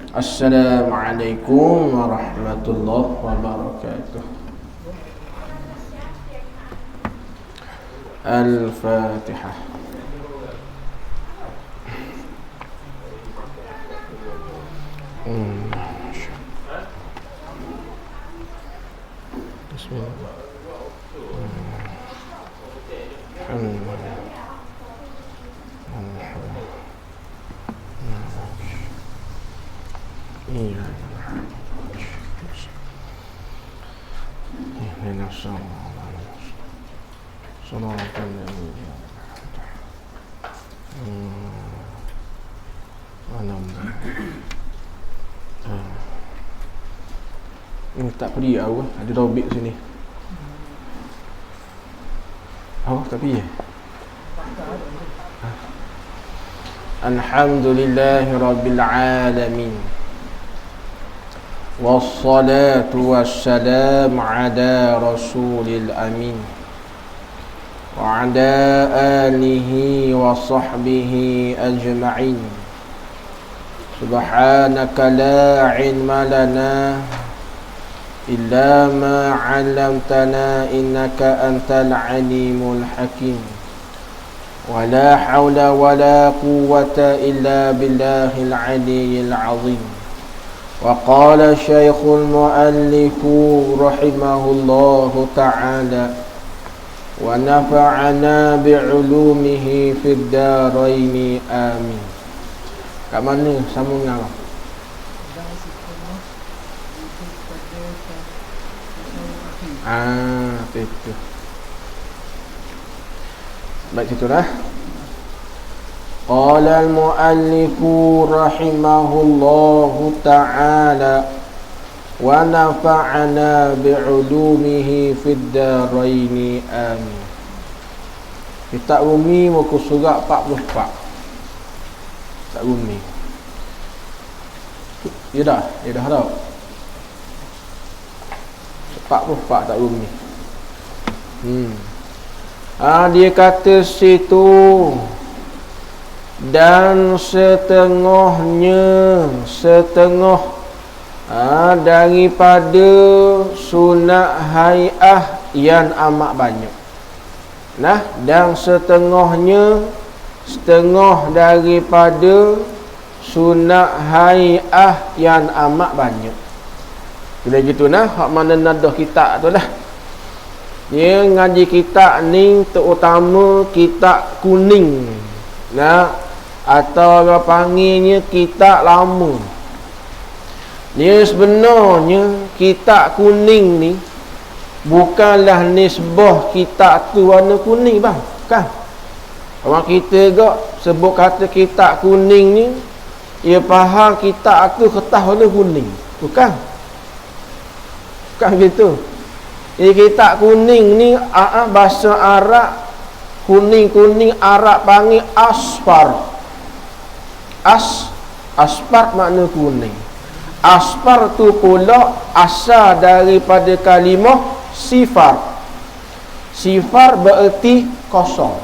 Assalamualaikum warahmatullahi wabarakatuh. Al-Fatihah. Bismillah. Tak pergi aku ada robek sini. Tapi ya. Alhamdulillahirabbil alamin. Wassalatu wassalamu ala rasulil amin. Wa ala alihi wa sahbihi ajma'in. Subhanaka la ilma lana illa ma 'allamtana innaka antal alimul hakim. Wa la hawla wa la quwwata illa billahil aliyyil azim. Wa qala syekhul muallifu rahimahullahu ta'ala wa nafa'ana bi'ulumihi fid daraini amin. Kat mana sambungan? Itu. Baik situlah. Qala al-muallifu rahimahullahu ta'ala wa nafa'ana bi'ulumihi fid daraini amin. Kitab Rumi muka surat 44. Kitab Rumi. Ya dah dah. 44 tak Rumi. Dia kata situ dan setengah daripada sunat hai'ah yang amat banyak. Dan setengah daripada sunat hai'ah yang amat banyak. Bila gitu hak mana nadah kitab tu lah. Dia ngaji kitab ni terutama kitab kuning. Atau orang panggilnya kitab lama. Dia sebenarnya kitab kuning ni bukanlah nisbah kitab tu warna kuning bang. Bukan. Orang kita gak sebut kata kitab kuning ni, ia faham kitab tu kertas warna kuning. Bukan gitu. Ini kitab kuning ni bahasa Arab kuning Arab panggil asfar. Asfar makna kuning. Asfar tu pula asal daripada kalimah sifar. Sifar bererti kosong.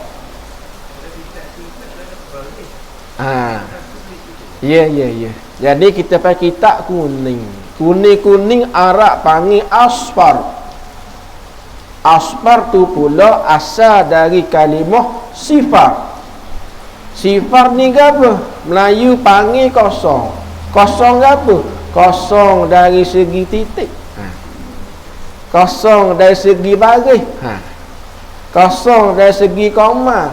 Ya. Jadi kita pakai kitab kuning. Kuning Arab panggil asfar. Asfar tu pula asal dari kalimah sifar. Sifar ni apa? Melayu panggil kosong. Kosong apa? Kosong dari segi titik. Kosong dari segi baris. Kosong dari segi koma.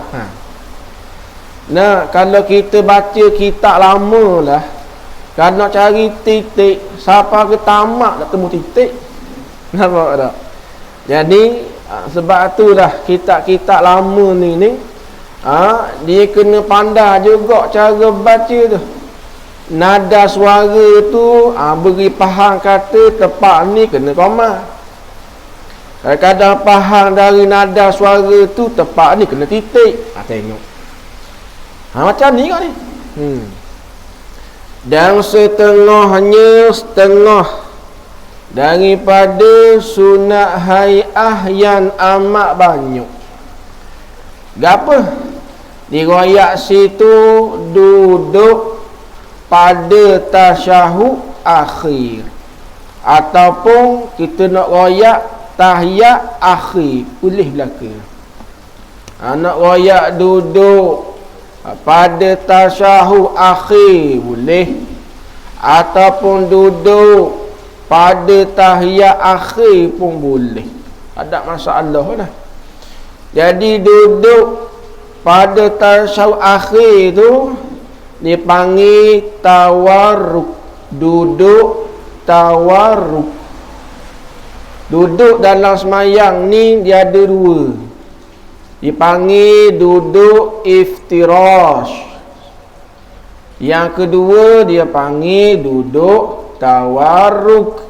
Kalau kita baca kitab lama lah, kalau nak cari titik sampai ke tamak tak temu titik. Nampak tak? Jadi sebab itulah kitab-kitab lama ni dia kena pandai juga cara baca tu. Nada suara tu beri faham kata tepat ni kena koma. Kadang-kadang faham dari nada suara tu tepat ni kena titik. Tengok. Macam ni kau ni. Dan setengah daripada sunat hai'ah yang amat banyak. Gapa? Diriwayat situ duduk pada tasyahud akhir, ataupun kita nak royak tahiyat akhir, boleh belaka. Nak royak duduk pada tasyahud akhir boleh, ataupun duduk pada tahiyat akhir pun boleh, ada masalah dah. Jadi duduk pada tasyahud akhir tu dipanggil tawarruk. Duduk tawarruk. Duduk dalam semayang ni dia ada dua, dipanggil duduk iftirash. Yang kedua dia panggil duduk tawarruk.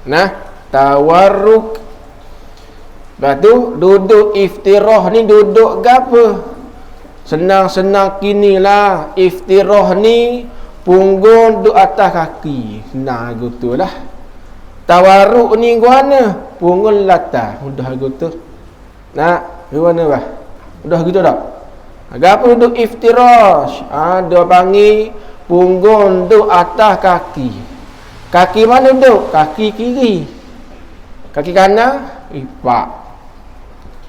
Nah, tawarruk. Lepas tu duduk iftirah ni duduk gapo? Senang-senang kinilah. Iftirah ni punggung duduk atas kaki, senang gitu lah. Tawarruk ni guana punggung latar, mudah gitu. Nak guana bah? Mudah gitu tak? Gapo duduk iftirash? Dia panggil punggung duduk atas kaki. Kaki mana duduk? Kaki kiri. Kaki kanan ipak.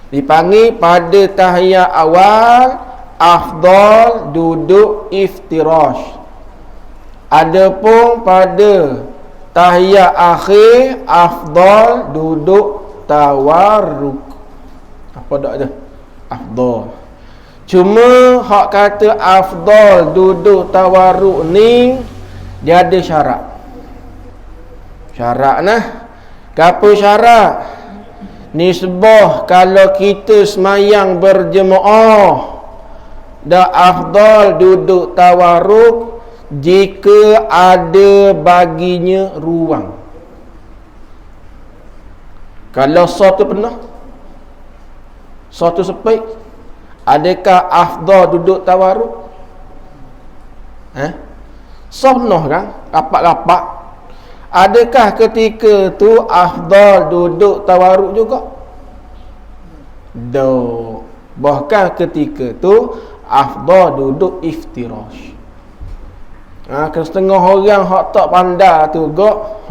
Dipanggil pada tahiyat awal afdal duduk iftirash. Adapun pada tahiyat akhir afdal duduk tawarruk. Apa dak ada? Afdal. Cuma hak kata afdal duduk tawarruk ni dia ada syarat. Syarat nah. Apa syarat? Nisbah kalau kita semayang berjemaah dah afdal duduk tawarruk jika ada baginya ruang. Kalau satu penuh, satu sepik, adakah afdal duduk tawarruk? Penuh kan? Rapat-rapat. Adakah ketika tu afdal duduk tawarruk juga? Bahkan ketika tu afdal duduk iftirash. Setengah orang hak tak pandai tu gak,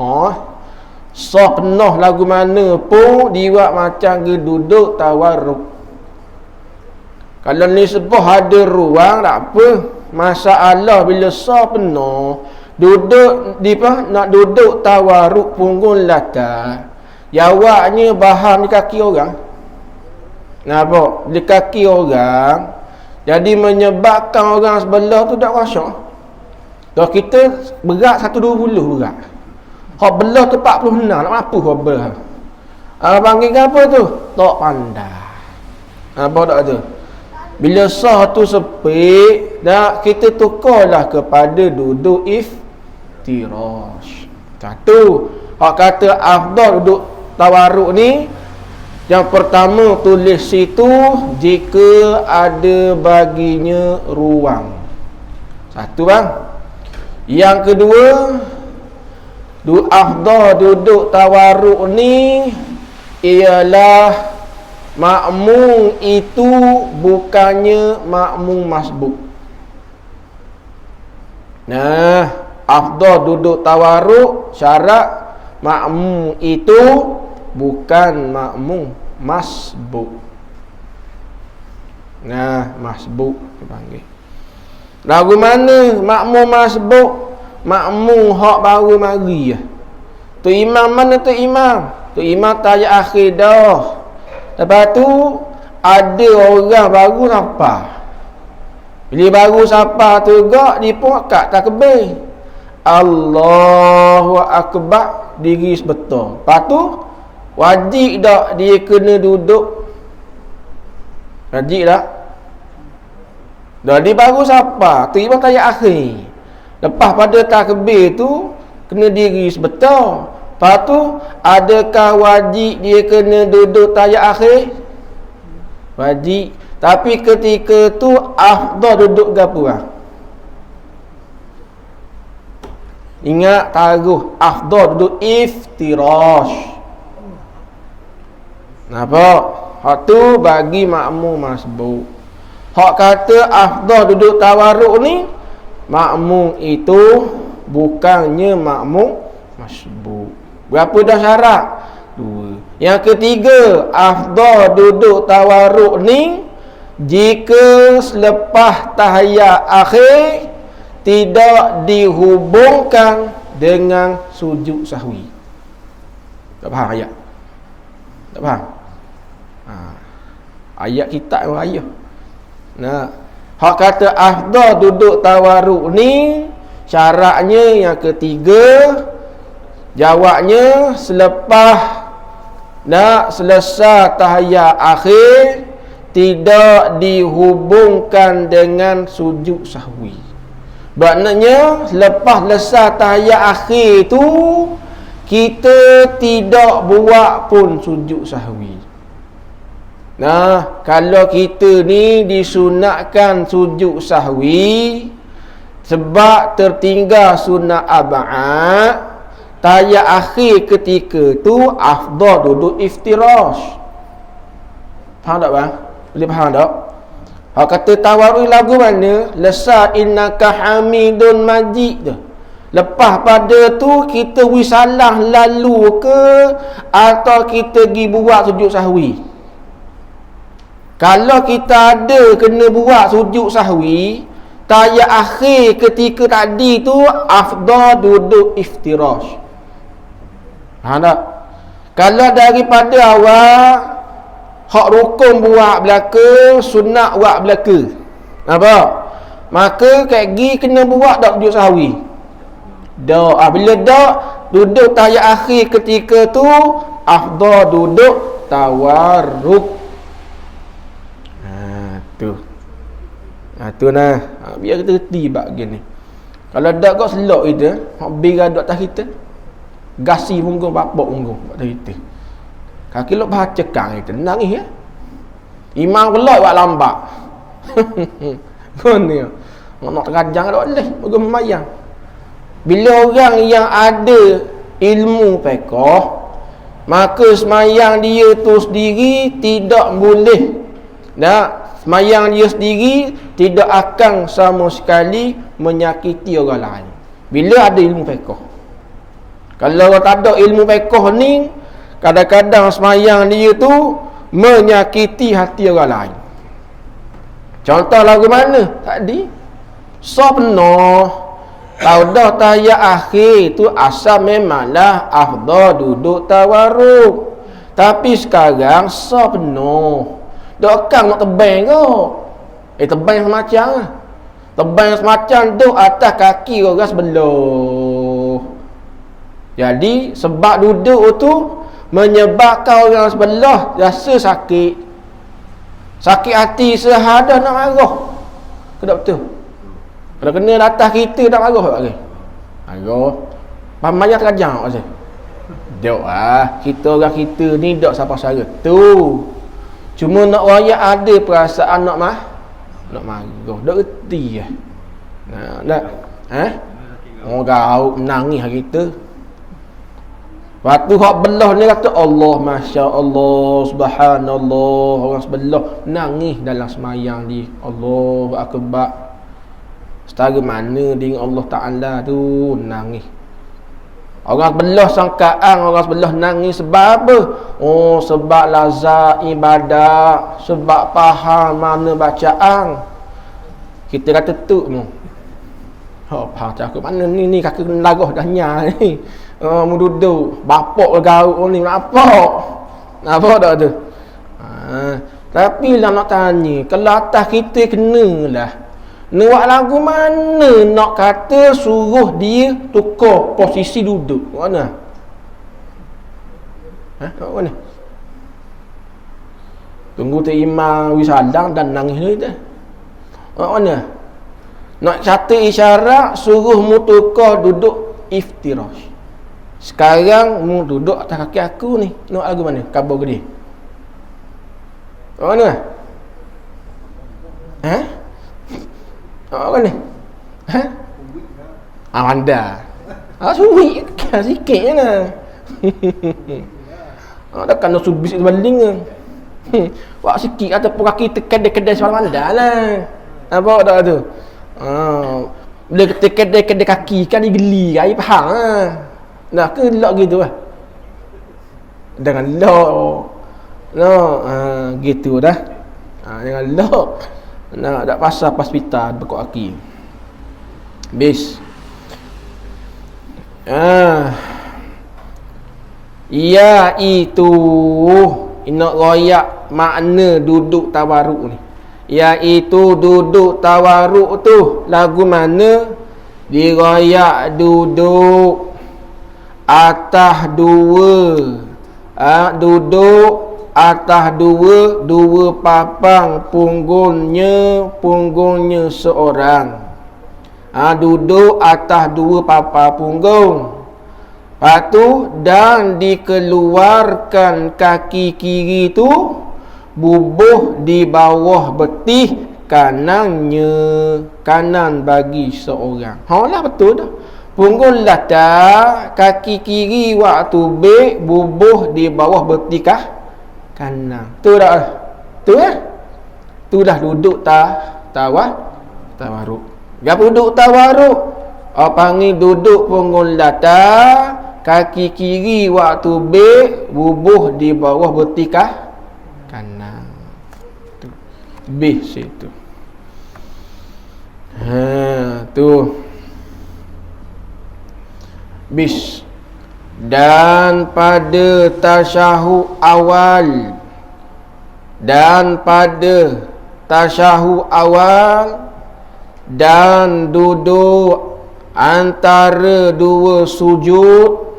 penuh lagu mana pun dibuat macam ke duduk tawarruk. Kalau nisbah ada ruang tak apa. Masalah bila penuh duduk nak duduk tawarruk punggung latar, jawabnya bahan di kaki orang. Nampak? Di kaki orang, jadi menyebabkan orang sebelah tu tak rasyak. Kalau kita berat 120 berat, hak belah tu 46, nak mampu hak belah. Panggil apa tu? Tak pandai. Apa tak tu? Bila sah tu sepik, kita tukarlah kepada duduk iftirash. Satu, hak kata afdal duduk tawarruk ni, yang pertama tulis situ jika ada baginya ruang. Satu bang. Yang kedua, afdal duduk tawarruk ni ialah makmum itu bukannya makmum masbuk. Nah, afdal duduk tawarruk syarat makmum itu bukan makmum masbuk. Nah, masbuk dipanggil. Lagu mana makmum masbuk? Makmum hak baru mari. Tu imam mana tu imam? Tu imam tahiyat akhir dah. Lepas tu ada orang baru sapa. Bila baru sapa tu gak dia pun akak takbir. Allahu akbar, diri sebetul. Lepas tu wajib tak dia kena duduk? Wajib tak? Dah dia baru sapa, tu imam tahiyat akhir. Lepas pada takbir tu kena diri sebetul. Lepas tu adakah wajib dia kena duduk tahiyat akhir? Wajib. Tapi ketika tu afdal duduk gapo ah? Ingat taruh afdal duduk iftirash. Nampak? Hak tu bagi makmum masbuk. Hak kata afdal duduk tawarruk ni makmum itu bukannya makmum masbuk. Berapa dah syarat? 2. Yang ketiga, afdal duduk tawarruk ni jika selepas tahiyat akhir tidak dihubungkan dengan sujud sahwi. Tak faham ayat? Tak faham? Ayat kitab yang ayat. Nah, hak kata afdal duduk tawarruk ni syaratnya yang ketiga, jawabnya selepas nak selesai tahiyat akhir tidak dihubungkan dengan sujud sahwi. Maknanya lepas selesai tahiyat akhir tu kita tidak buat pun sujud sahwi. Nah, kalau kita ni disunatkan sujud sahwi sebab tertinggal sunat ab'ad, tahiyat akhir ketika tu afdal duduk iftirash. Faham tak bang? Boleh faham tak? Hak kata tawarruk lagu mana? Lesa innaka hamidun majid tu. Lepas pada tu kita wisalah lalu ke atau kita pergi buat sujud sahwi. Kalau kita ada kena buat sujud sahwi, tahiyat akhir ketika tadi tu afdal duduk iftirash. Faham tak? Kalau daripada awal hak rukun buat belaka, sunat buat belaka, apa? Maka kat gi kena buat tak sujud sahwi? Dak. Bila dak, duduk tahiyat akhir ketika tu afdal duduk tawarruk. Tu nah. Biar kita reti bahagian ni. Kalau dak kau selok kita, hak biar duk atas kita. Gasi punggung bapak punggung atas kita. Kaki lok baca kang kita nangis ya. Imam kelak buat lambat. Kon ni. Nak terajang dak boleh, bergemayang. Bila orang yang ada ilmu fiqh, maka semayang dia tu sendiri tidak boleh. Semayang dia sendiri tidak akan sama sekali menyakiti orang lain bila ada ilmu fiqh. Kalau orang tak ada ilmu fiqh ni, kadang-kadang semayang dia tu menyakiti hati orang lain. Contoh lagu mana tadi? Penuh. Tahu dah tahiyat akhir tu asal memanglah afdal duduk tawarruk. Tapi sekarang penuh. Dokang nak tebang kau. Tebang semacam lah. Tebang semacam tu atas kaki orang sebelah. Jadi sebab duduk tu menyebabkan orang sebelah rasa sakit. Sakit hati sehadah nak marah. Kedap betul. Kalau kena atas kita nak marah tak ke? Marah. Pamayah terajang tak pasal? Dok kita orang kita ni dok siapa sara tu. Cuma nak wayak ada perasaan nak marah. Dak reti lah. Dak. Orang gauk menangis kita. Waktu hak belah ni kata Allah, Masya Allah, Subhanallah. Orang sebelah nangis dalam semayang dia. Allahu Akbar. Setara mana dengan Allah Ta'ala tu nangis. Orang sebelah sangkaan, orang sebelah nangis sebab apa? Oh, sebab lazat ibadah, sebab faham mana bacaan. Kita kata tu mu. Faham cakap mana ni kaki larah dah nyai ni. Mu duduk bapak gauk ni bapak. Nampak tak tu? Tapi lah nak tanya, kalau atas kita kenalah. Nak buat lagu mana nak kata suruh dia tukar posisi duduk? Mana? Mana? Tunggu tu imam wisadang dan nangis dia. Mana? Nak kata isyarat suruh mu tukar duduk iftirash. Sekarang mu duduk atas kaki aku ni. Nak lagu mana? Kabar gede. Mana? Apa ni? Anda. Suwi kan sikit je lah. Takkan nak subis sebaling ke? Wak sikit ataupun kaki tekan kedai sebelah anda lah. Apa tak tu? Bila kita kedai kaki kan dia geli kan, dia faham lah. Nah, ke lock gitu lah. Dengan lock. No, gitu dah. Jangan lock. Nak tak pasal hospital bekok kaki. Bis. Iaitu nak royak makna duduk tawaruk ni. Iaitu duduk tawaruk tu lagu mana? Diroyak duduk atas dua duduk atas dua papang punggungnya seorang. Duduk atas dua papang punggung. Lepas tu, dan dikeluarkan kaki kiri tu bubuh di bawah betih kanannya, kanan bagi seorang. Lah betul dah. Punggung latar, kaki kiri waktu bek bubuh di bawah betih kanan. Tu dah. Tu lah. Tu dah duduk tawaruk. Dia duduk tawaruk. Panggil duduk punggung latar, kaki kiri waktu bek bubuh di bawah betih kanan. Tu. Bis itu. Tu. Bis. Dan pada tasyahud awal dan duduk antara dua sujud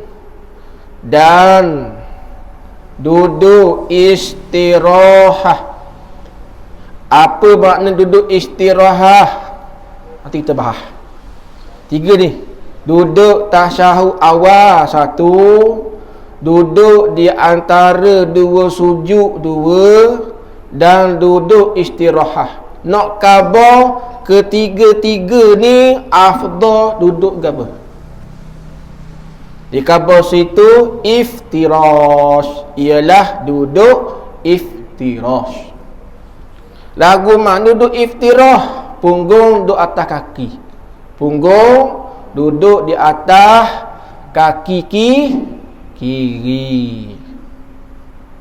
dan duduk istirahah. Apa makna duduk istirahah? Nanti kita bahas. 3 ni. Duduk tasyahud awal 1, duduk di antara dua sujud 2, dan duduk istirahah. Nak khabar ketiga-tiga ni afdal duduk apa? Di khabar situ iftirash, ialah duduk iftirash. Lagu mana duduk iftirah? Punggung duduk atas kaki. Punggung duduk di atas kaki kiri.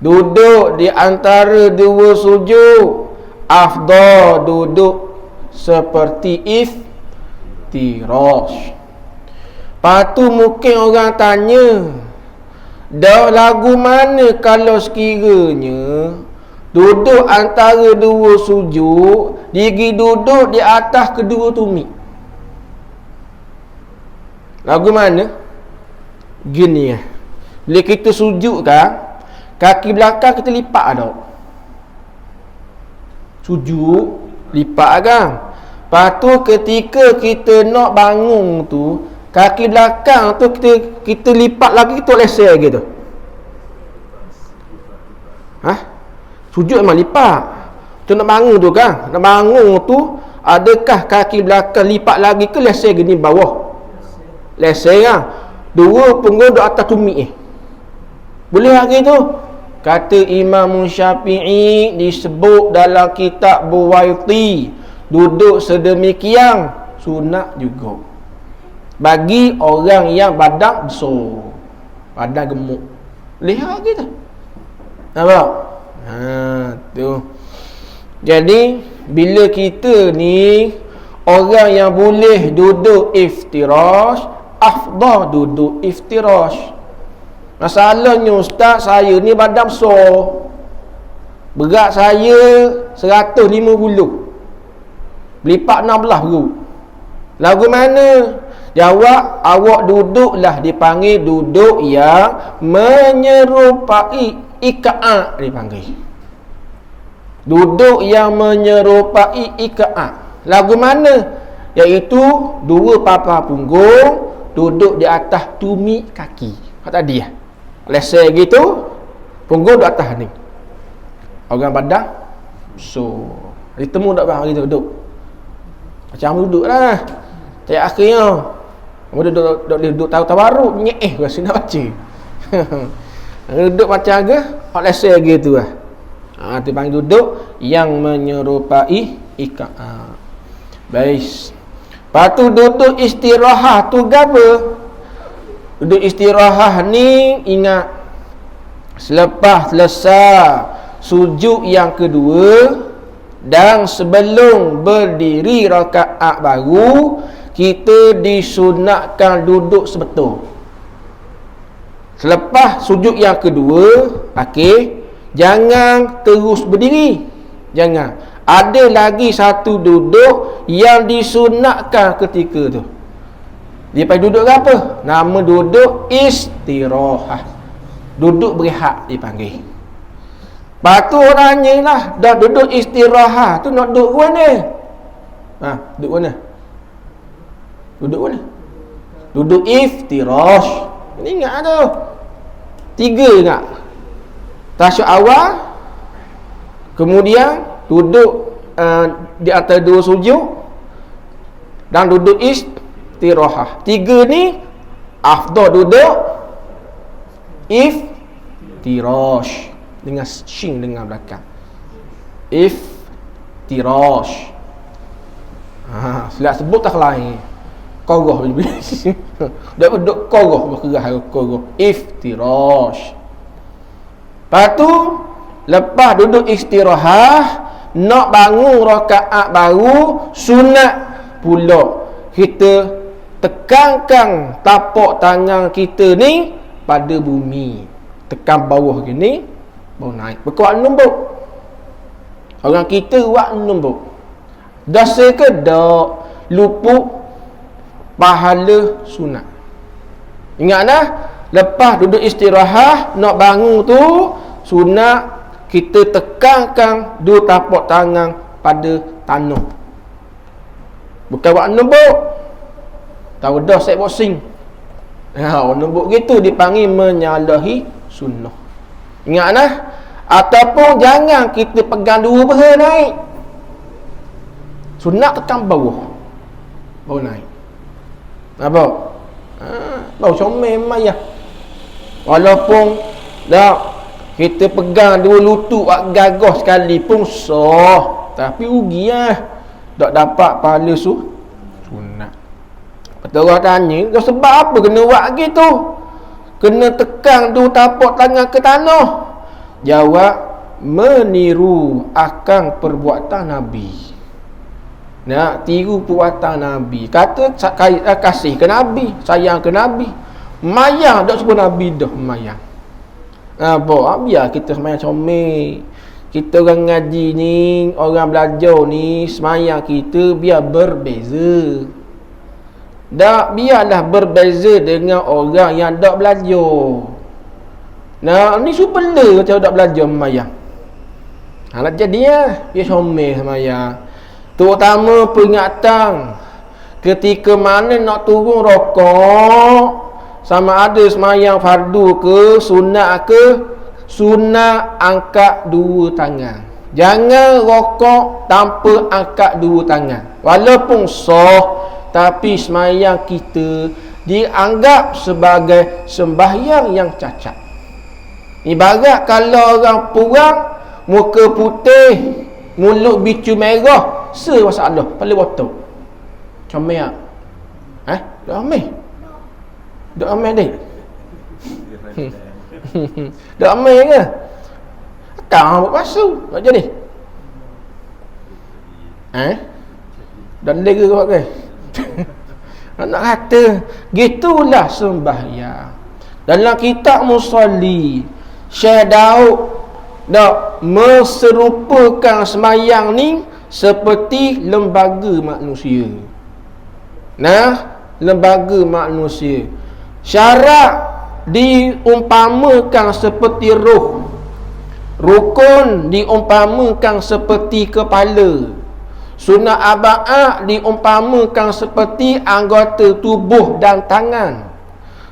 Duduk di antara dua sujud, afdal duduk seperti iftirash. Patu mungkin orang tanya, dah lagu mana kalau sekiranya duduk antara dua sujud, digi duduk di atas kedua tumit? Lagu mana? Gini ya. Bila kita sujud kan, kaki belakang kita lipat tak? Sujud lipat kan. Lepas tu ketika kita nak bangun tu, kaki belakang tu kita lipat lagi, kita leser gitu. Sujud memang lipat. Kita nak bangun tu kan, nak bangun tu adakah kaki belakang lipat lagi ke leser gini bawah? Leser kan. Dua punggung duduk atas tumit boleh lagi tu. Kata Imam Syafi'i, disebut dalam kitab Buwaiti, duduk sedemikian sunat juga bagi orang yang badan besar, badan gemuk. Boleh lagi tu. Nampak? Tu. Jadi bila kita ni orang yang boleh duduk iftirash, afdal duduk iftirash. Masalahnya ustaz, saya ni badan besar, berat saya 150, lipat 16 perut. Lagu mana? Jawab, awak duduklah dipanggil duduk yang menyerupai ika'at, dipanggil duduk yang menyerupai ika'at. Lagu mana? Iaitu dua papa punggung duduk di atas tumit kaki. Tadi ya, leser gitu, punggung duduk atas ni. Orang badan so ditemu tak bang gitu duduk. Macam duduk lah. Tak akhirnya duduk tawaruk nyeh rasa nak baca. Duduk macam ke? Hak leser gitu lah. Tu panggil duduk yang menyerupai ika'at. Baik. Lepas tu duduk istirahat tu gapo? Duduk istirahat ni ingat, selepas selesai sujud yang kedua dan sebelum berdiri rakaat baru, kita disunatkan duduk sebetul. Selepas sujud yang kedua, okey, jangan terus berdiri. Jangan. Ada lagi satu duduk yang disunatkan ketika tu. Dia panggil duduk apa? Nama duduk istirahat. Duduk berehat dipanggil. Lepas tu orangnya lah, dah duduk istirahat tu nak duduk ke mana? Duduk mana? Duduk mana? Duduk iftirash. Ini ingat tu. 3 ingat. Tasyahud awal, kemudian duduk di atas 2 sujud dan duduk istirahat. 3 ni afdal duduk iftirash dengan shin dengan belakang. Iftirash. Silap sebut tak lain. Koroh lebih. Dak duduk koroh berkerah koroh. Iftirash. Lepas tu lepas duduk istirahat, nak bangun rakaat baru, sunat pula kita tekankan tapak tangan kita ni pada bumi. Tekan bawah gini, baru naik. Berkuat numbuk. Orang kita buat numbuk. Dosa ke dak? Luput pahala sunat. Ingatlah, lepas duduk istirahat, nak bangun tu sunat kita tekankan 2 tapak tangan pada tanah. Bukan buat numbuk. Tahu dah set boxing. Numbuk gitu dipanggil menyalahi sunnah. Ingatlah, ataupun jangan kita pegang 2 paha naik. Sunat tekan bawah, baru naik. Apa? Baru comel mayah. Walaupun dah kita pegang 2 lutut gagah sekali pun sah, tapi rugi lah, tak dapat pahala sunat. Betul orang tanya, dah sebab apa kena buat gitu? Kena tekan 2 tapak tangan ke tanah. Jawab, meniru akan perbuatan Nabi. Nak tiru perbuatan Nabi. Kata kasih ke Nabi, sayang ke Nabi. Mayang tak sebut Nabi dah mayang. Biar kita semayang comel. Kita orang ngaji ni, orang belajar ni, semayang kita biar berbeza. Tak, biarlah berbeza dengan orang yang tak belajar. Nah, ni supela macam tak belajar semayang. Nak jadi biar comel semayang. Terutama peringatan ketika mana nak turun rokok, sama ada semayang fardu ke sunat ke, sunat angkat 2 tangan. Jangan rokok tanpa angkat 2 tangan. Walaupun sah, tapi semayang kita dianggap sebagai sembahyang yang cacat. Ibarat kalau orang puang, muka putih, mulut bicu merah, masalah paling botok. Comel tak? Dah ambil? Dah ambil dik? Dah ambil ke? Tak buat pasu, tak jadi. Dan lega kau pakai. Nak kata gitulah sembahyang. Dalam kitab Musalli, Syekh Daud dak menserupakan sembahyang ni seperti lembaga manusia. Lembaga manusia. Syarat diumpamakan seperti roh. Rukun diumpamakan seperti kepala. Sunat aba'ah diumpamakan seperti anggota tubuh dan tangan.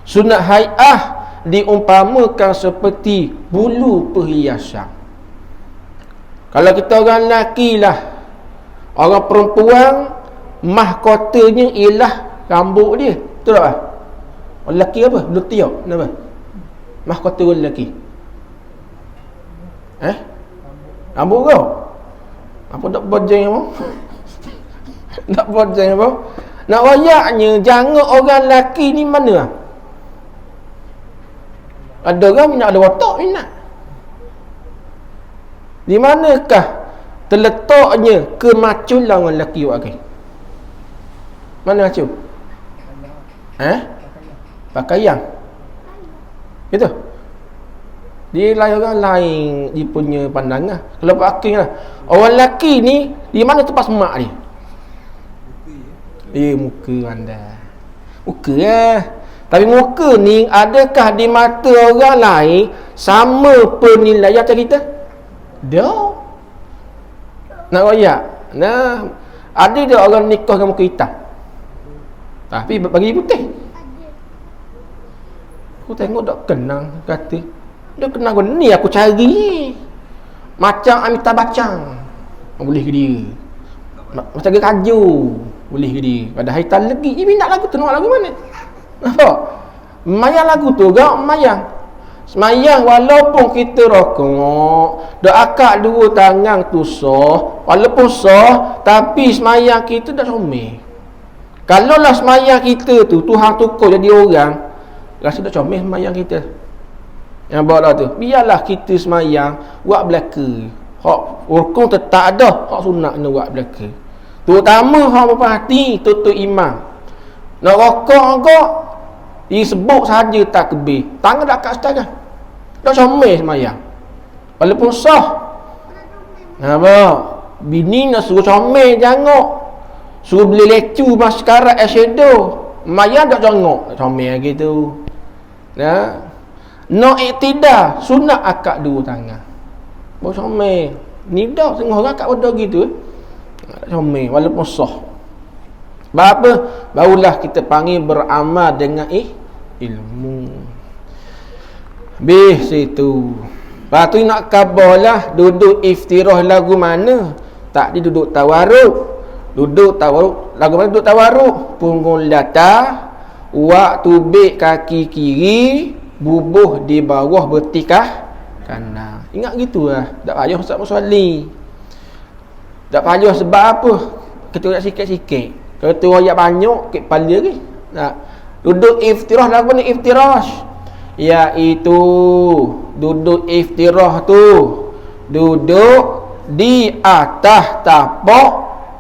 Sunat hai'ah diumpamakan seperti bulu perhiasan. Kalau kita orang lelaki lah, orang perempuan mahkotanya ialah rambut dia. Betul tak? Orang lelaki apa? Bulu tiap. Kenapa? Mahkota orang lelaki. Rambut kau? Apa tak bojeng apa? Tak bojeng apa? Nak rayaknya jangan orang lelaki ni mana? Ada orang nak ada watak ni nak. Di manakah terletaknya kemaculan orang lelaki buat okay? Mana macul? Pakaian. Itu. Dia lain orang lain dia punya pandangan. Kalau pakai lah. Orang lelaki ni di mana tempat semak dia? Muka anda. Muka lah. Tapi muka ni adakah di mata orang lain sama penilaian macam kita? Dah. Nak royak. Nah, ada dia orang nikah dengan muka hitam. Tapi bagi putih. Aku tengok tak kenang kata. Dia kenang aku ni aku cari. Macam Amitabh Bachchan. Boleh ke dia? Macam dia kaju. Boleh ke dia? Padahal hitam lagi. Dia minat lagu tu. Nak lagu mana? Nampak? Mayang lagu tu gak mayang. Semayang walaupun kita rokok, dak akak dua tangan tu sah, walaupun sah, tapi semayang kita dah comel. Kalau lah semayang kita tu Tuhan tukar jadi orang, rasa dah comel semayang kita. Yang bawa tu, biarlah kita semayang buat belaka. Hak rukun tetap ada, hak sunat kena buat belaka. Terutama hak berhati tutup imam. Nak rokok agak disebut saja takbir. Tangan dah kat setangan. Dah comel semayang. Walaupun sah. Nampak? Bini nak suruh comel jangok. Suruh beli lecu maskara eyeshadow. Mayang tak jangok. Comel lagi tu. Nah. Nak iktidar. Sunat akak dua tangan. Baru comel. Ni dah setengah orang akak bodoh gitu. Comel. Walaupun sah. Apa? Barulah kita panggil beramal dengan ilmu. Habis situ. Lepas tu nak khabar lah. Duduk iftirah lagu mana? Tak dia duduk tawaruk. Duduk tawaruk. Lagu mana duduk tawaruk? Punggung latar. Wak tubik kaki kiri. Bubuh di bawah bertikah kanan. Ingat gitu lah. Tak payah Ustaz Muswali. Tak payah sebab apa? Kita nak sikit-sikit. Kalau tu ayat banyak, kek pala lagi. Nah, duduk iftirah lagu ni iftirah. Iaitu duduk iftirah tu duduk di atas tapak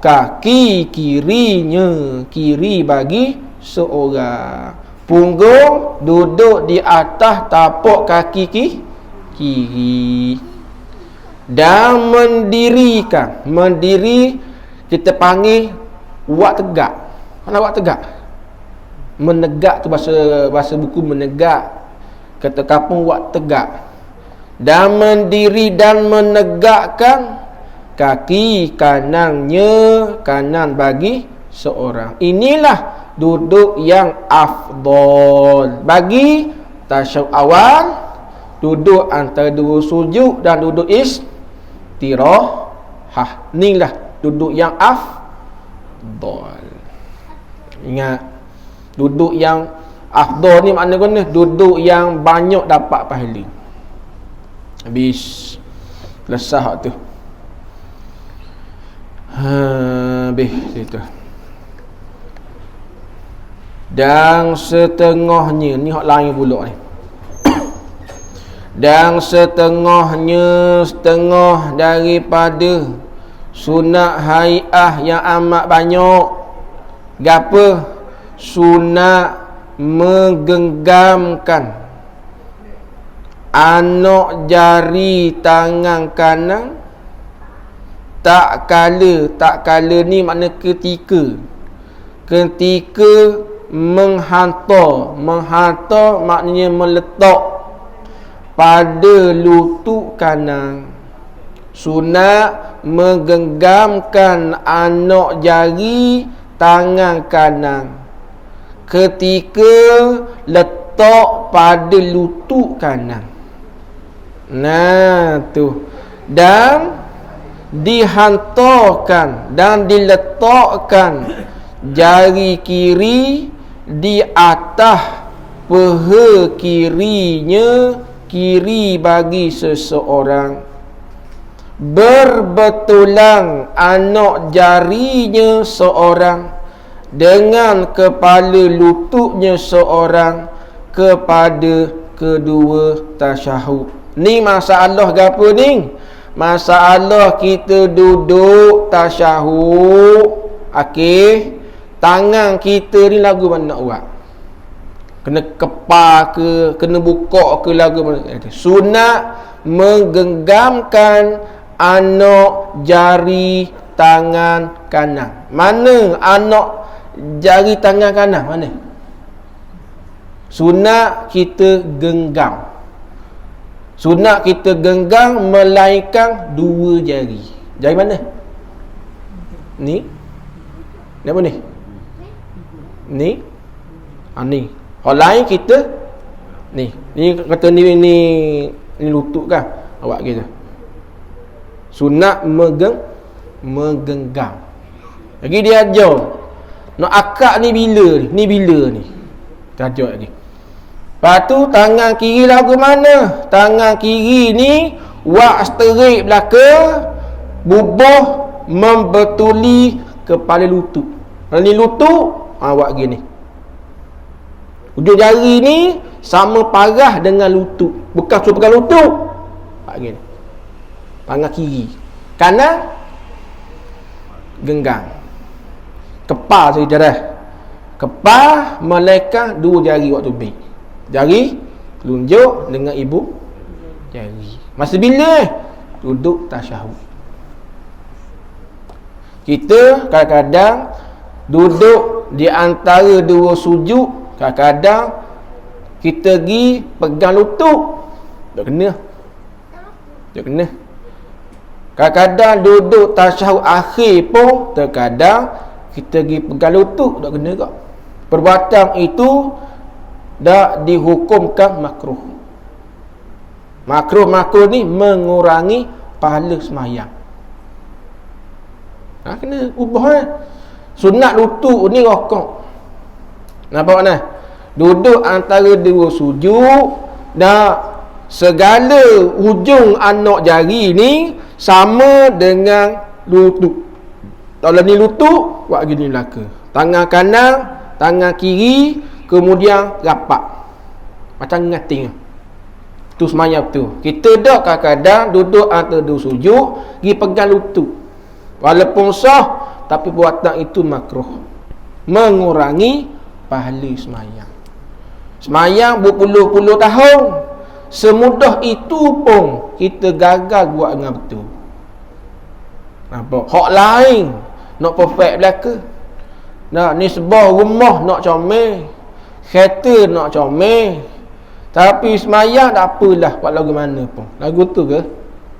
kaki kirinya, kiri bagi seorang. Punggung duduk di atas tapak kaki kiri. Dan mendirikan, mendiri kita panggil buat tegak. Mana buat tegak? Menegak tu bahasa buku menegak. Kata kampung buat tegak. Dan mendiri dan menegakkan kaki kanannya, kanan bagi seorang. Inilah duduk yang afdal. Bagi tasyahud awal, duduk antara dua sujud dan duduk istirahah. Inilah duduk yang afdal. Ingat, duduk yang afdal ni makna guna duduk yang banyak dapat pahala. Habis selesai tu. Habis situ. Dan setengahnya ni hak lain pula ni. Dan setengahnya, setengah daripada sunat hai'ah yang amat banyak. Gapo? Sunat menggenggamkan anak jari tangan kanan tak kala ni makna ketika menghantar maknanya meletak pada lutut kanan. Sunat menggenggamkan anak jari tangan kanan ketika letak pada lutut kanan. Nah tu. Dan dihantarkan dan diletakkan jari kiri di atas peha kirinya, kiri bagi seseorang. Berbetulan anak jarinya seorang dengan kepala lututnya seorang kepada kedua tasyahud. Ni masalah gapo ni? Masalah kita duduk tasyahud. Okey, tangan kita ni lagu mana nak buat? Kena kepal ke, kena buka ke lagu mana? Sunat menggenggamkan anak jari tangan kanan. Mana anak jari tangan kanan? Mana? Sunat kita genggam. Sunat kita genggam melainkan dua jari. Jari mana? Ni? Ni apa ni? Ni? Ni. Orang lain kita ni kata ni lutut kan awak kita. Sunat menggenggam. Lagi dia ajar nak akad ni bila ni kita ajar lagi. Lepas tu tangan kiri lagu mana? Tangan kiri ni wak sterik belaka, bubuh membetuli kepala lutut. Kalau ni lutut, wak gini. Ujung jari ni sama parah dengan lutut. Bukan cuma pegang lutut. Gini. Tangan kiri. Kanan genggam. Kepal saya cara. Kepal melekat dua jari waktu baik. Jari telunjuk dengan ibu jari. Masa bila? Duduk tasyahud. Kita kadang-kadang duduk di antara dua sujud. Kadang-kadang kita pergi pegang lutut. Tak kena. Kadang-kadang duduk tasyahud akhir pun terkadang kita pergi pegang lutut. Tak kena kak. Perbuatan itu dah dihukumkan makruh. Makruh ni mengurangi pahala semayang. Kena ubah. Sunat lutut ni rokok. Nampak mana? Duduk antara dua sujud dan segala hujung anak jari ni sama dengan lutut. Kalau ni lutut, buat gini belaka. Tangan kanan, tangan kiri, kemudian rapat. Macam ngating. Tu semayang tu. Kita dah kadang-kadang duduk antara dua sujud, pergi pegang lutut. Walaupun sah, tapi buatan itu makruh. Mengurangi pahala semayang. Semayang berpuluh-puluh tahun, semudah itu pun kita gagal buat dengan betul. Nampak? Hak lain nak perfect belaka. Nak ni sebuah rumah nak comel, kereta nak comel, tapi semayang tak apalah buat lagu mana pun. Lagu tu ke?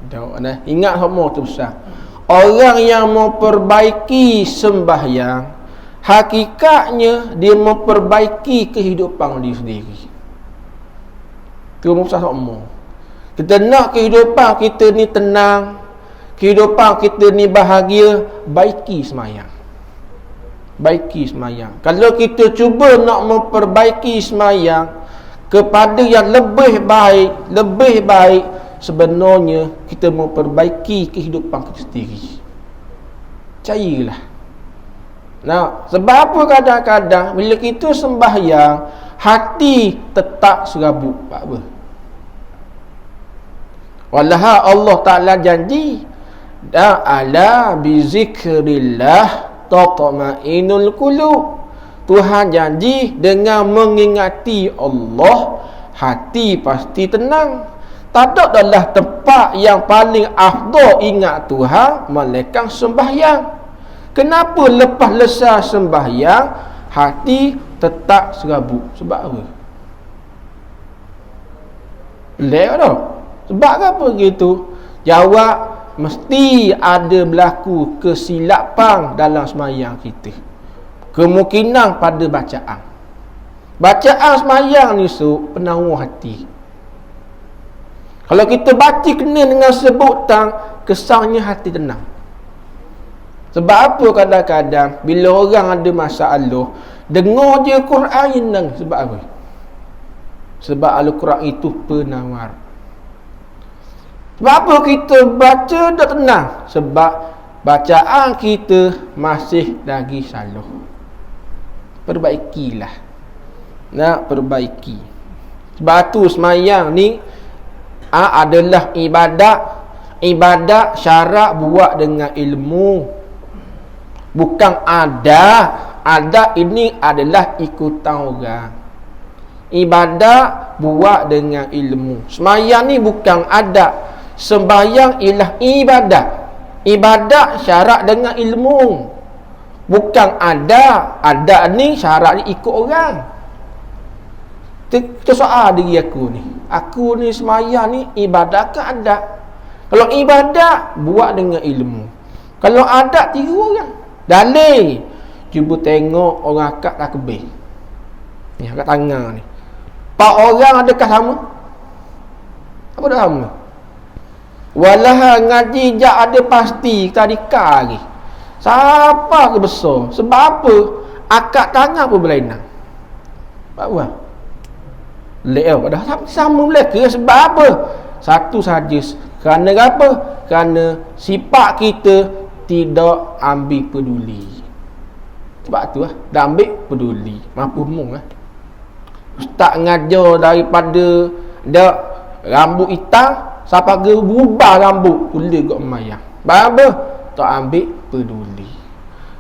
Tak nah. Ingat semua tu besar. Orang yang memperbaiki sembahyang, hakikatnya dia memperbaiki kehidupan dia sendiri. Itu besar semua. Kita nak kehidupan kita ni tenang, kehidupan kita ni bahagia, baiki semayang. Baiki semayang. Kalau kita cuba nak memperbaiki semayang kepada yang lebih baik, sebenarnya kita memperbaiki kehidupan kita sendiri. Percayalah. Nah, sebab apa kadang-kadang bila kita sembahyang, hati tetap serabut. Apa? Wallahi Allah Ta'ala janji, ala bi zikrillah tatma'innul qulub. Tuhan janji dengan mengingati Allah, hati pasti tenang. Tak ada adalah tempat yang paling afdal ingat Tuhan melainkan sembahyang. Kenapa lepas lesar sembahyang hati tetap serabut? Sebab apa? Pelik tak? Sebab apa gitu? Jawab, mesti ada berlaku kesilapan dalam sembahyang kita. Kemungkinan pada bacaan. Bacaan sembahyang ni penawar hati. Kalau kita baca kena dengan sebutan, kesannya hati tenang. Sebab apa kadang-kadang bila orang ada masalah, dengar je Quran yenang. Sebab apa? Sebab Al-Quran itu penawar. Sebab apa kita baca dah tenang? Sebab bacaan kita masih lagi salah. perbaikilah. Nak perbaiki. Sebab tu semayang ni adalah ibadat syarak buat dengan ilmu, bukan adat ini adalah ikutan orang. Ibadat buat dengan ilmu. Semayang ni bukan adat, sembahyang ialah ibadat syarak dengan ilmu, bukan adat ni syarak ni ikut orang. Kita soal diri aku ni semayang ni ibadat ke adat? Kalau ibadat, buat dengan ilmu. Kalau adat, tiru orang. Dalil, cuba tengok orang akad takbir ni, akad tangan ni, 4 orang adakah sama? Apa dah sama? Walah ngaji jak ada pasti tadika lagi. Siapa ke besar? Sebab apa? Akad tangan pun berlainan. Sebab apa? Dah sama mereka. Sebab apa? Satu saja. Kerana apa? Kerana sifat kita tidak ambil peduli. Sebab tu lah, dah ambil peduli. Mampu mung lah. Ustaz ngajar daripada dak rambut hitam sampai ke berubah rambut kulit kat mayang. Sebab apa? Tak ambil peduli.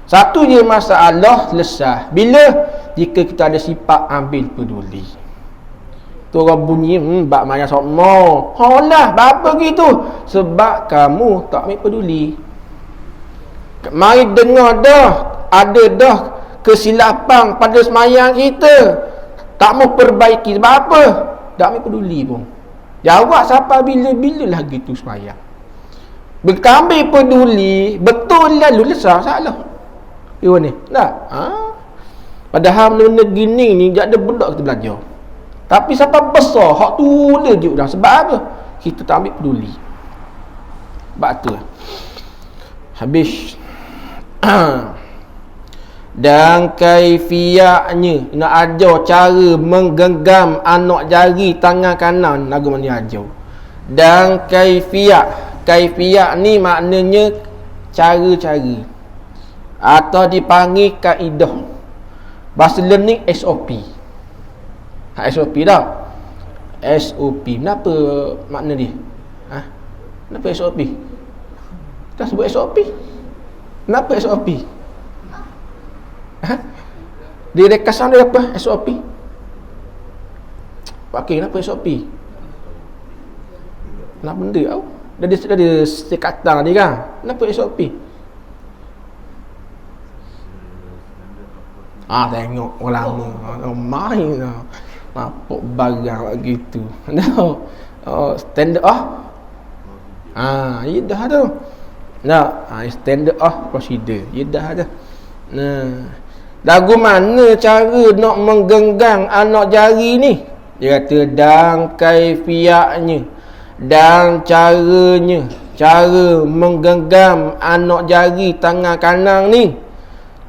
Satu je masalah selesai. Bila? Jika kita ada sifat ambil peduli. Tu orang bunyi bak mayang sokmo. Holah, apa gitu? Sebab kamu tak ambil peduli. Mari dengar dah, ada dah kesilapan pada semayang kita, tak mau perbaiki. Sebab apa? Tak ambil peduli pun. Jawab siapa bila-bila lah gitu semayang. Berkambil peduli, betul lalu lesah salah. Ni tak? Padahal benda gini ni tak ada budak kita belajar. Tapi siapa besar hak tulis je dah. Sebab apa? Kita tak ambil peduli. Sebab tu lah. Habis. Dan kaifiatnya nak ajar cara menggenggam anak jari tangan kanan lagu mana ajar. Dan kaifiat ni maknanya cara-cara atau dipanggil kaedah. Bahasa learning SOP. SOP dah. SOP. Kenapa makna dia? Kenapa SOP? Kita sebut SOP. Kenapa SOP? Dia rekasan dia apa? SOP. Okey, kenapa SOP? Kenapa benda tau? Dah ada sekatan tadi kan? Kenapa SOP? Tengok orang lama. Main lah. Nampak barang gitu. Standard ya dah tu. Standard procedure. Ya dah tu. Lagu mana cara nak menggenggam anak jari ni? Dia kata dan kaifiatnya dan caranya, cara menggenggam anak jari tangan kanan ni.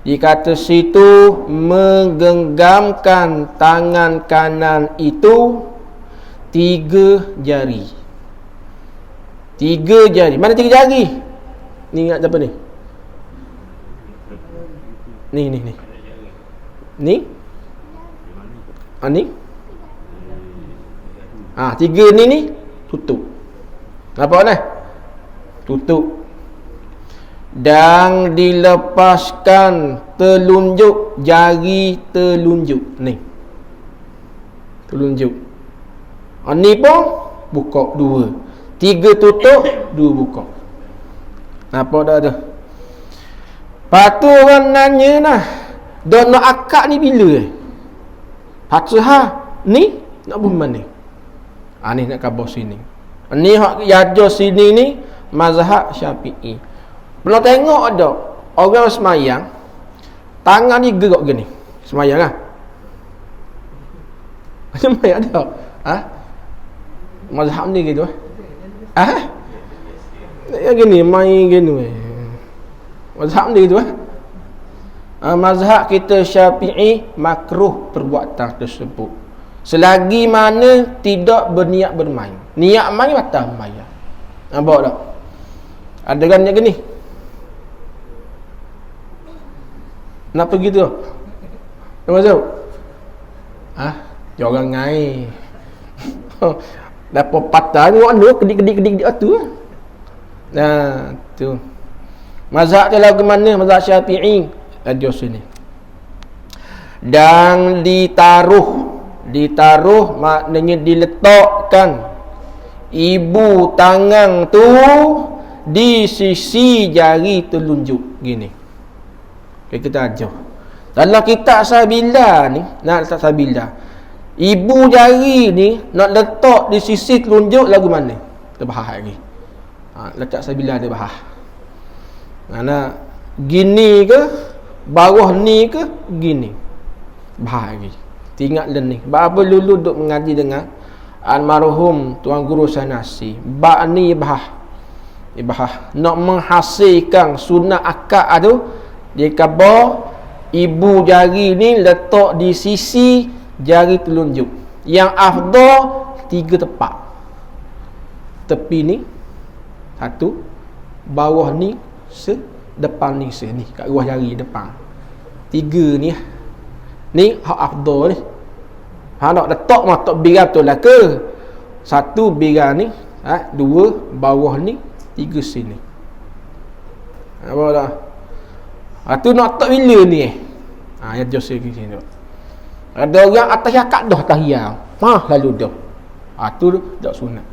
Dia kata situ menggenggamkan tangan kanan itu 3 jari. 3 jari. Mana 3 jari? Ni ingat apa ni? Ni. Ni? Ni? 3 ni tutup. Nampak ni? Tutup. Dan dilepaskan telunjuk jari telunjuk ni. Telunjuk. Ni pun buka 2. 3 tutup, 2 buka. Nampak dah tu? Patu orang nanya lah, dah nak akad ni bila? Patu ni nak buat mana? Ni nak khabar sini. Ni hak yajar sini ni mazhab Syafi'i. Belum tengok ada orang semayang tangan ni gerak gini. Semayang lah. Macam mana ada? Mazhab ni gitu. Yang gini main gini. Mazhab ni gitu. Mazhab kita Syafi'i makruh perbuatan tersebut selagi mana tidak berniat bermain. Niat main batal sembahyang. Nampak tak? Ada kan yang gini? Nak pergi tu? Nama tu? Jorang ngai. Dapat patah ni orang kedik tu. Nah, tu. Mazhab tu lagu mana? Mazhab Syafi'i. Ada sini. Dan ditaruh maknanya diletakkan ibu tangan tu di sisi jari telunjuk gini. Okay, kita ajar. Dalam kitab Sabila ni, nak letak Sabila. Ibu jari ni nak letak di sisi telunjuk lagu mana? Kita bahas lagi. Letak Sabila dia bahas. Mana gini ke? Bawah ni ke? Gini. Bahas lagi. Ingat ni. Apa dulu duk mengaji dengan almarhum Tuan Guru Sanasi. Bab ni bahas. Nak menghasilkan sunat akad tu, dia kata ibu jari ni letak di sisi jari telunjuk. Yang afdal 3 tepat. Tepi ni satu, bawah ni depan ni ni kat luar jari depan. 3 ni. Ni hak afdal ni. Nak letak tak biar betul lah ke? 1 biar ni, 2 bawah ni, 3 sini. Apa dah? Tu nak tak bila ni yang jauh ke sini. Ada orang atas akad dah tahiyah. Lalu dah. Tu tak sunat.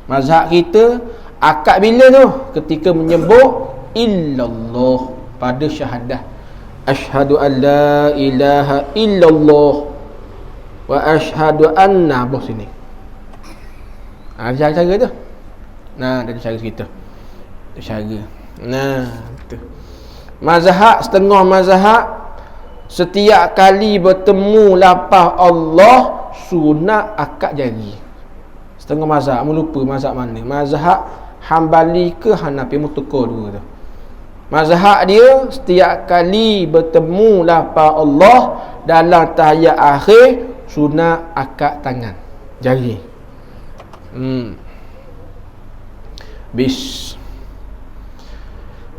Mazhab kita akad bila tu? Ketika menyebut illallah pada syahadah. Asyhadu an la ilaha illallah wa asyhadu anna bos sini. Cara tu. Dari cara kita. Cara. Tu. Mazhab setengah mazhab setiap kali bertemu lafaz Allah sunat akad jari. Setengah mazhab melupa mazhab mana. Mazhab Hambali ke Hanafi mutukar dua tu. Mazhab dia setiap kali bertemu lafaz Allah dalam tahiyat akhir sunat akad tangan jari. Bis.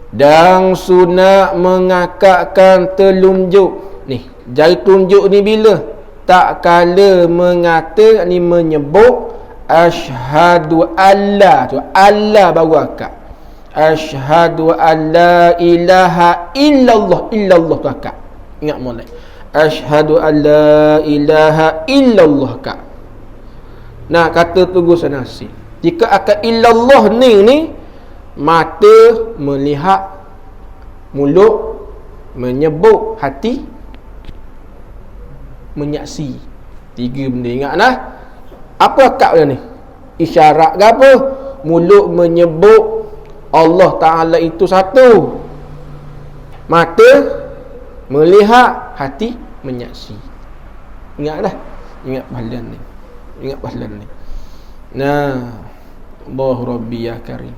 Dan sunat mengakakkan telunjuk. Ni, jari telunjuk ni bila? Tak kala mengata ni menyebut asyhadu alla. Tu alla baru akad. Asyhadu alla ilaha illallah. Illallah tu akad. Ingat mulai. Asyhadu alla ilaha illallah akad. Nah, kata Tugu Sanasi. Jika akad illallah ni mata melihat, mulut menyebut, hati menyaksi. 3 benda. Ingatlah. Apa akad dia ni? Isyarat ke apa? Mulut menyebut Allah Ta'ala itu satu. Mata melihat, hati menyaksi. Ingatlah. Ingat pahala ni. Allah Rabbi ya Karim.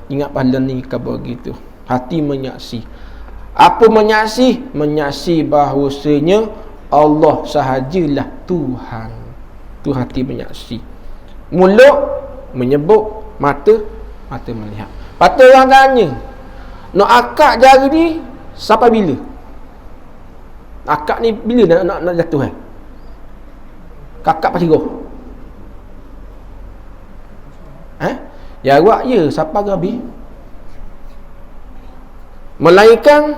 Ingat pahala ni khabar gitu. Hati menyaksi. Apa menyaksi? Menyaksi bahawasanya Allah sahajalah Tuhan. Tu hati menyaksi. Mulut menyebut, mata melihat. Patut orang tanya, nak akad jari ni sampai bila? Akad ni bila nak jatuh kakak pasti roh. Jawab ya siapa gabi. Melainkan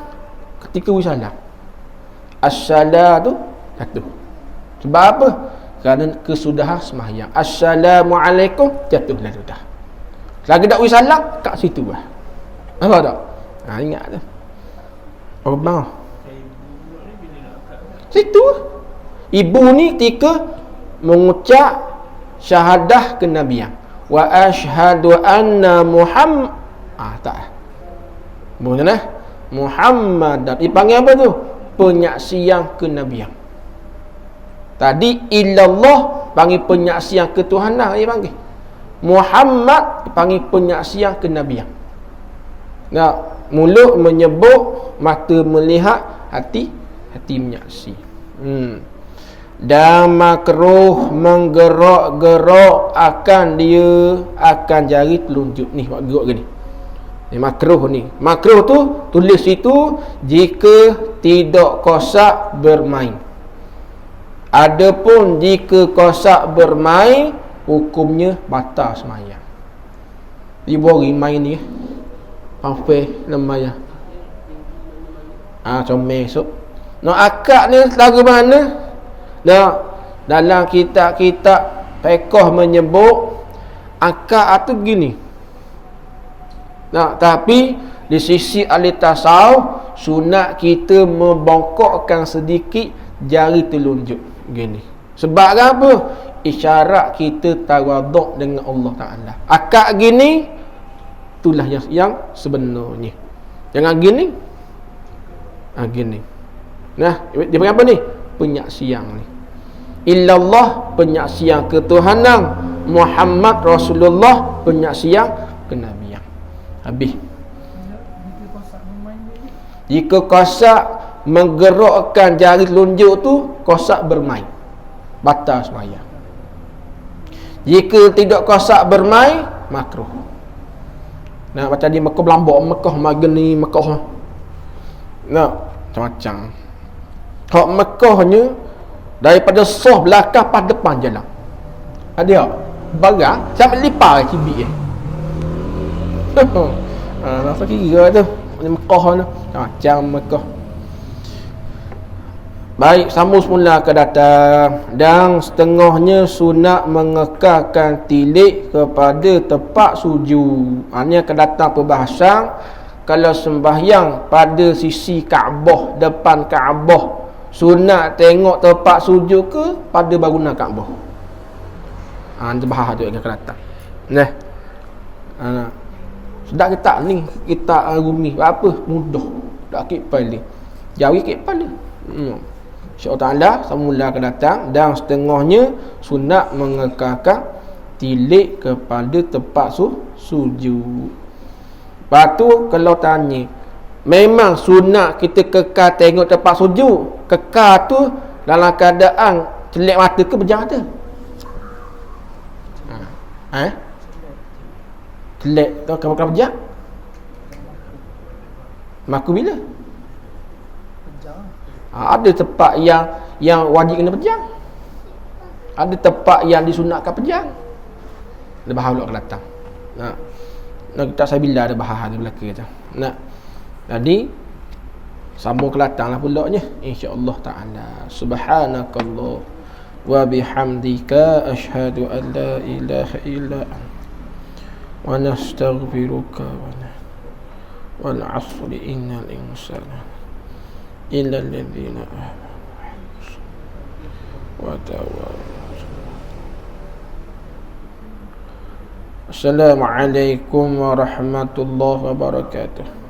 ketika wisalam. As-salatu jatuh. Sebab apa? Kerana kesudahan sembahyang. Assalamualaikum jatuh lalu dah. Lagi tak wisalam kat situ lah. Apa tak? Ingat tu. Apa? Situ. Ibu ni ketika mengucap syahadah kenabian. Wa asyhadu anna Muhammad tak boleh Muhammad dipanggil apa tu? Penyaksian kenabian. Tadi illallah panggil penyaksian ketuhanan, dia panggil Muhammad panggil penyaksian kenabian. Mulut menyebut, mata melihat, hati menyaksi. Dan makruh menggerak-gerak akan jari telunjuk ni, buat gerak gini. Ni makruh ni. Makruh tu tulis itu jika tidak kosak bermain. Adapun jika kosak bermain, hukumnya batal sembahyang. Dibori main ni. Sampai lemaya. Comel esok. Nak akad ni lagu mana? Dalam kitab-kitab fiqh menyebut akad tu gini. Tapi di sisi ahli tasawuf, sunat kita membongkokkan sedikit jari telunjuk gini. Sebab apa? Isyarat kita tawaduk dengan Allah Ta'ala. Akad gini, itulah yang sebenarnya. Jangan gini. Gini. Nah, dia panggil apa ni? Penyaksian ni. Illallah, penyaksian ketuhanan. Muhammad Rasulullah, penyaksian kenabian. Habis. Jika kosak menggerakkan jari telunjuk tu, kosak bermain, batal sembahyang. Jika tidak kosak bermain, makruh. Nak baca di Mekah Belambak, Mekah Magni, Mekah. Nak macam-macam. Hak Mekahnya daripada soh belakang pas depan jalan. Ada barang sampai lipat cibik rasa kira tu Mekah tu macam Mekah. Baik, sambung semula ke datang. Dan setengahnya sunat mengekalkan tilik kepada tempat sujud. Ini akan datang perbahasan kalau sembahyang pada sisi Kaabah, depan Kaabah, sunat tengok tempat sujud ke pada bangunan Kaabah. Itu bahas tu yang akan datang. Nah, sedap kita ni, kita rumi apa mudah tak kipal ni, jauh kipal ni. InsyaAllah ta'ala semula akan datang. Dan setengahnya sunat mengekalkan tilik kepada tempat sujud. Lepas tu kalau tanya, memang sunat kita kekal tengok tempat sujud, kekal tu dalam keadaan celak mata ke pejam mata? Celak tu kamu pejam? Maku bila? Ada tempat yang wajib kena pejam. Ada tempat yang disunatkan pejam. Ada bahas pula akan datang. Kita saya bila ada bahas di belakang tu. Jadi sambung ke datang lah pula nya, insya-Allah taala. Subhanakallah wa bihamdika asyhadu an la ilaha illa anta wa nastaghfiruka wal 'asri innal insana illa alladhina wa Assalamualaikum warahmatullahi wabarakatuh.